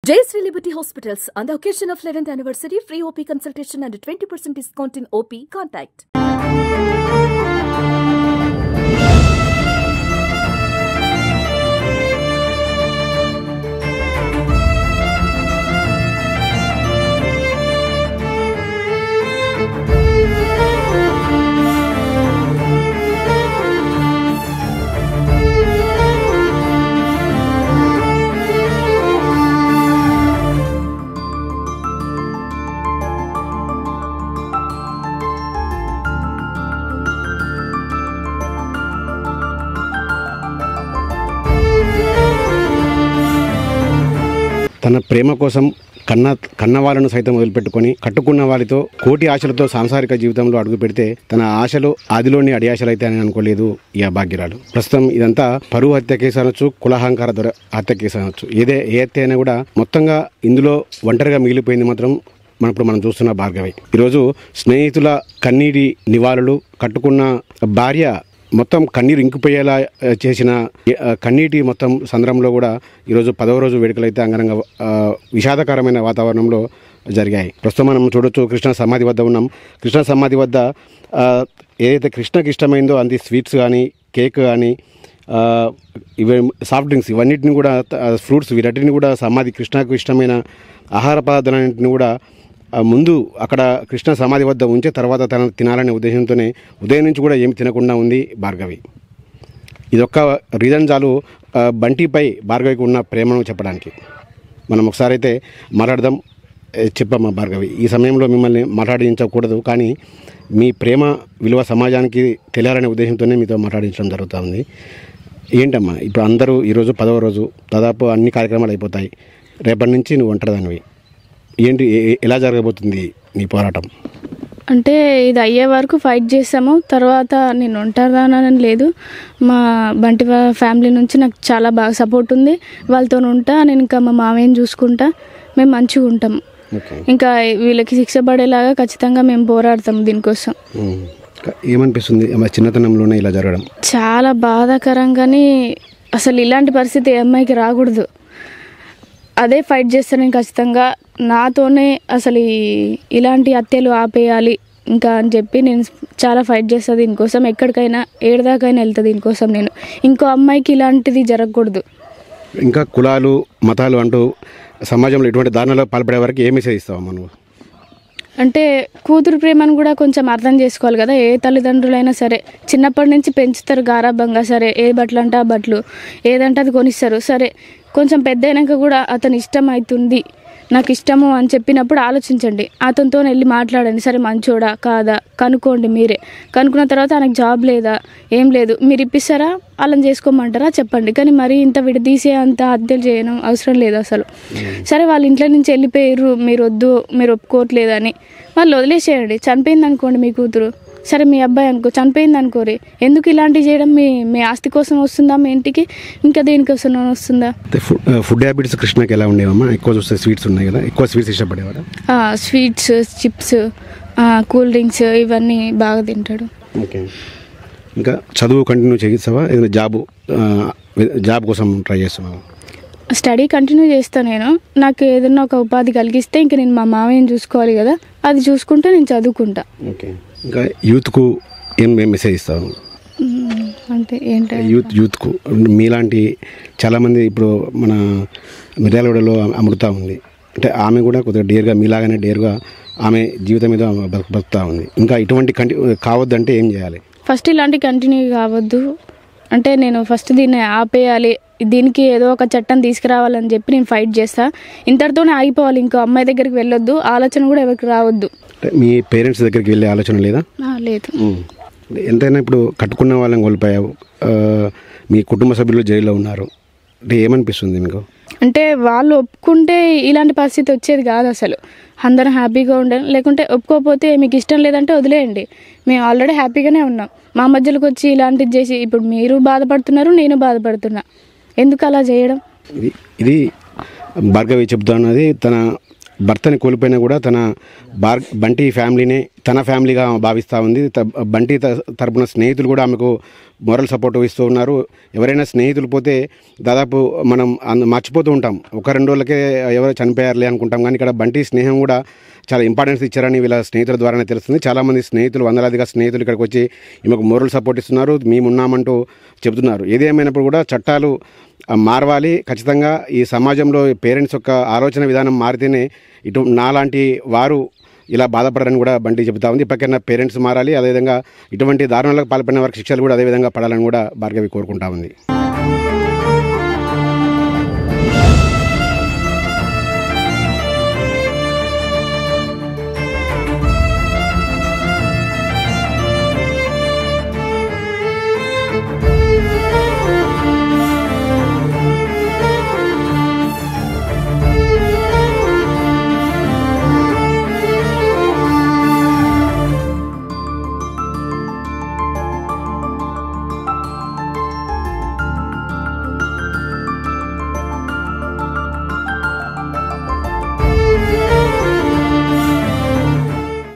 Jayashree Liberty Hospitals, on the occasion of 11th anniversary, free OP consultation and 20% discount in OP. Contact. తన ప్రేమ కోసం కన్నవాళ్ళను సైతం వదిలిపెట్టుకొని కట్టుకున్న వారితో కోటి ఆశలతో సాంసారిక జీవితంలో అడుగు పెడితే తన ఆశలు ఆదిలోని అడియాశలు అయితే అని అనుకోలేదు ఈ అభాగ్యురాలు. ప్రస్తుతం ఇదంతా పరువు హత్య కేసు అనొచ్చు, కులహంకార హత్య కేసు అనొచ్చు. ఏ హత్య అయినా కూడా మొత్తంగా ఇందులో ఒంటరిగా మిగిలిపోయింది మాత్రం మనం చూస్తున్న భార్గవి. ఈరోజు స్నేహితుల కన్నీటి నివాళులు, కట్టుకున్న భార్య మొత్తం కన్నీరు ఇంకిపోయేలా చేసిన కన్నీటి మొత్తం సంద్రంలో కూడా ఈరోజు 10వ రోజు వేడుకలైతే అంగరంగ విషాదకరమైన వాతావరణంలో జరిగాయి. ప్రస్తుతం మనం చూడొచ్చు, కృష్ణ సమాధి వద్ద ఉన్నాం. కృష్ణ సమాధి వద్ద ఏదైతే కృష్ణకి ఇష్టమైందో అంది స్వీట్స్ కానీ, కేక్ కానీ, ఇవి సాఫ్ట్ డ్రింక్స్, ఇవన్నిటిని కూడా, ఫ్రూట్స్, వీటన్నిటిని కూడా సమాధి కృష్ణకు ఇష్టమైన ఆహార పదార్థాలన్నింటిని కూడా ముందు అక్కడ కృష్ణ సమాధి వద్ద ఉంచే తర్వాత తన తినాలనే ఉద్దేశంతోనే ఉదయం నుంచి కూడా ఏమి తినకుండా ఉంది భార్గవి. ఇదొక్క రీజన్ చాలు బంటిపై భార్గవికి ఉన్న ప్రేమను చెప్పడానికి. మనం ఒకసారి అయితే మాట్లాడదాం. చెప్పమ్మా భార్గవి, ఈ సమయంలో మిమ్మల్ని మాట్లాడించకూడదు, కానీ మీ ప్రేమ విలువ సమాజానికి తెలియాలనే ఉద్దేశంతోనే మీతో మాట్లాడించడం జరుగుతూ ఉంది. ఏంటమ్మా ఇప్పుడు అందరూ ఈరోజు 10వ రోజు, దాదాపు అన్ని కార్యక్రమాలు అయిపోతాయి. రేపటి నుంచి నువ్వు ఒంటరిదానివి. ఏంటి, ఎలా జరగబోతుంది నీ పోరాటం? అంటే ఇది అయ్యే వరకు ఫైట్ చేస్తాము. తర్వాత నేను ఉంటానని లేదు. మా బంటి ఫ్యామిలీ నుంచి నాకు చాలా బాగా సపోర్ట్ ఉంది. వాళ్ళతో ఉంటా నేను. ఇంకా మా మామయ్యని చూసుకుంటా. మేము మంచిగా ఉంటాం. ఇంకా వీళ్ళకి శిక్ష పడేలాగా ఖచ్చితంగా మేము పోరాడతాం దీనికోసం. ఏమనిపిస్తుంది చిన్నతనంలోనే ఇలా జరగడం? చాలా బాధాకరంగానే. అసలు ఇలాంటి పరిస్థితి ఏ అమ్మాయికి రాకూడదు. అదే ఫైట్ చేస్తాను నేను ఖచ్చితంగా. నాతోనే అసలు ఇలాంటి హత్యలు ఆపేయాలి ఇంకా అని చెప్పి నేను చాలా ఫైట్ చేస్తాను దీనికోసం. ఎక్కడికైనా ఏడదాకైనా వెళ్తా దీనికోసం. నేను ఇంకో అమ్మాయికి ఇలాంటిది జరగకూడదు. ఇంకా కులాలు, మతాలు అంటూ సమాజంలో ఇటువంటి దారుణాలు పాల్పడే వరకు ఏ మెసేజ్ ఇస్తావు మనం? అంటే కూతురు ప్రేమను కూడా కొంచెం అర్థం చేసుకోవాలి కదా. ఏ తల్లిదండ్రులైనా సరే చిన్నప్పటి నుంచి పెంచుతారు గారాబంగా. సరే ఏ బట్టలు అంటే ఆ బట్టలు, ఏదంటే అది కొనిస్తారు. సరే కొంచెం పెద్ద అయినాక కూడా అతను ఇష్టం అవుతుంది, నాకు ఇష్టము అని చెప్పినప్పుడు ఆలోచించండి. అతనితో వెళ్ళి మాట్లాడండి. సరే మంచోడా కాదా కనుక్కోండి. మీరే కనుక్కున్న తర్వాత ఆయనకు జాబ్ లేదా, ఏం లేదు, మీరు ఇప్పిస్తారా, వాళ్ళని చేసుకోమంటారా చెప్పండి. కానీ మరీ ఇంత విడదీసే అంత హత్యలు చేయడం అవసరం లేదు అసలు. సరే వాళ్ళ ఇంట్లో నుంచి వెళ్ళిపోయారు, మీరు వద్దు, మీరు ఒప్పుకోవట్లేదని వాళ్ళు వదిలేసేయండి. చనిపోయింది అనుకోండి మీ కూతురు, సరే మీ అబ్బాయి అనుకో, చనిపోయింది అనుకోరి. ఎందుకు ఇలాంటివి చేయడం? మీ ఆస్తి కోసం వస్తుందా మీ ఇంటికి? ఇంకా దేనికోసం వస్తుందా? ఫుడ్ హ్యాబిట్స్ కృష్ణకి ఎలా ఉండేవమ్మా? ఎక్కువ చూస్తే స్వీట్స్ ఉన్నాయి కదా, ఎక్కువ స్వీట్స్ ఇష్టపడేవాడా? స్వీట్స్, చిప్స్, కూల్ డ్రింక్స్ ఇవన్నీ బాగా తింటాడు. ఓకే. ఇంకా చదువు కంటిన్యూ చేస్తావా? ఏదైనా జాబ్ కోసం ట్రై చేస్తున్నావా? స్టడీ కంటిన్యూ చేస్తాను నేను. నాకు ఏదైనా ఒక ఉపాధి కలిగిస్తే ఇంక నేను మా మామయ్యని చూసుకోవాలి కదా, అది చూసుకుంటే నేను చదువుకుంటా. ఓకే. ఇంకా యూత్కు ఏం మెసేజ్ ఇస్తావు? అంటే ఏంటంటే యూత్కు మీలాంటి చాలామంది ఇప్పుడు మన మిర్యాలగూడలో అమృత ఉంది. అంటే ఆమె కూడా కొద్దిగా డేర్గా, మీలాగానే డేర్గా ఆమె జీవితం మీద బతుకుతూ ఉంది. ఇంకా ఇటువంటి కావద్దంటే ఏం చేయాలి? ఫస్ట్ ఇలాంటి కంటిన్యూ కావద్దు అంటే నేను ఫస్ట్ దీన్ని ఆపేయాలి, దీనికి ఏదో ఒక చట్టం తీసుకురావాలని చెప్పి నేను ఫైట్ చేస్తా. ఇంతటితోనే ఆగిపోవాలి. ఇంకో అమ్మాయి దగ్గరికి వెళ్ళొద్దు, ఆలోచన కూడా ఎవరికి రావద్దు. మీ పేరెంట్స్ దగ్గరికి వెళ్ళే ఆలోచన లేదా? లేదు. ఎంతైనా ఇప్పుడు కట్టుకున్న వాళ్ళని కోల్పోయావు, మీ కుటుంబ సభ్యులు జైల్లో ఉన్నారు, అంటే ఏమనిపిస్తుంది మీకు? అంటే వాళ్ళు ఒప్పుకుంటే ఇలాంటి పరిస్థితి వచ్చేది కాదు అసలు. అందరం హ్యాపీగా ఉండాలి. లేకుంటే ఒప్పుకోకపోతే మీకు ఇష్టం లేదంటే వదిలేయండి. మేము ఆల్రెడీ హ్యాపీగానే ఉన్నాం. మా మధ్యలోకి వచ్చి ఇలాంటిది చేసి ఇప్పుడు మీరు బాధపడుతున్నారు, నేను బాధపడుతున్నా. ఎందుకు అలా చేయడం? ఇది భార్గవి చెప్తున్నది తన భర్తని కోల్పోయినా కూడా తన బంటి ఫ్యామిలీని తన ఫ్యామిలీగా భావిస్తూ ఉంది. బంటి తరపున స్నేహితులు కూడా ఆమెకు మోరల్ సపోర్ట్ ఇస్తూ ఉన్నారు. ఎవరైనా స్నేహితులు పోతే దాదాపు మనం మర్చిపోతూ ఉంటాం, 1-2 రోజులకే ఎవరో చనిపోయారులే అనుకుంటాం. కానీ ఇక్కడ బంటి స్నేహం కూడా చాలా ఇంపార్టెన్స్ ఇచ్చారని వీళ్ళ స్నేహితుల ద్వారానే తెలుస్తుంది. చాలామంది స్నేహితులు, వందలాదిగా స్నేహితులు ఇక్కడికి వచ్చి ఈమెకు మోరల్ సపోర్ట్ ఇస్తున్నారు, మేమున్నామంటూ చెబుతున్నారు. ఏది ఏమైనప్పుడు కూడా చట్టాలు మారవాలి. ఖచ్చితంగా ఈ సమాజంలో పేరెంట్స్ యొక్క ఆలోచన విధానం మారితేనే ఇటు నాలాంటి వారు ఇలా బాధపడరని కూడా బంటి చెబుతా ఉంది. ఇప్పటికైనా పేరెంట్స్ మారాలి. అదేవిధంగా ఇటువంటి దారుణాలకు పాల్పడిన వారికి శిక్షలు కూడా అదేవిధంగా పడాలని కూడా భార్గవి కోరుకుంటా ఉంది.